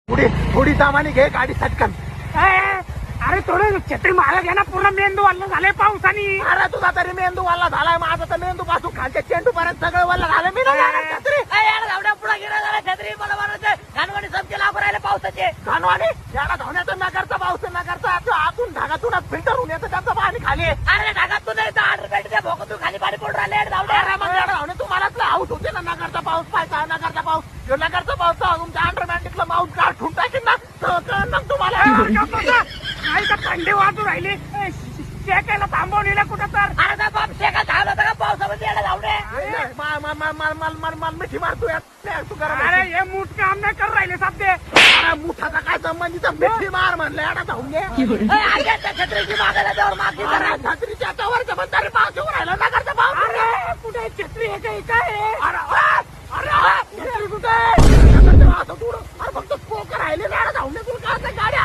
थोडी दामाने घे गाडी सटकन. अरे थोडं छत्री मारा घ्या ना, पूर्ण मेंदू वाढलं झालंय पावसानी. अरे तुझा तरी मेंदू वाला झालाय, माझा तर मेंदू पासून खालच्या चेंडू पर्यंत सगळं वाला झालं. मी नाही जाणार छत्री. पुढे गेला झाला छत्री मला घाणवाणी सबके लागू राहिले पावसाचे. घाणवाणी याला धावण्याचं नगरचा पाऊस नगरचा आतून ढगातून फिल्टर होऊन येतं त्याचं पाणी खाली. अरे ढगात तू नाही आठ भोकतून खाली पाणी पडून राहिले धावड्या. अरे मग याला धावणे तुम्हालाच हाऊस होते ना, नगरचा पाऊस पाहायचा. नगरचा पाऊस ह्यो नगरचा पाऊस तुमच्या अंडरमॅटिकला माऊस गाठून टाकेन ना, तर मग तुम्हाला नाही तर थंडी वाजू राहिली. शेकायला थांबवलेला कुठं तर. अरे बाप शेका धावला होता का पावसामध्ये याला धावड्या. मिठी मारतो यात तू करा. अरे हे मूठ काम नाही कर राहिले सध्या. अरे मुठाचा काय संबंध इथं मिठी मार म्हणलं याला धावून घे. त्या छत्रीची मागायला त्यावर मागणी करा. अरे छत्रीच्या त्यावरच्या पण तरी पाऊस येऊन राहिला नगरचा पाऊस. अरे कुठे छत्री आहे काय काय? अरे कुठे असं थोडं. अरे फक्त पोकर राहिले ना धावणे तुला काय गाडी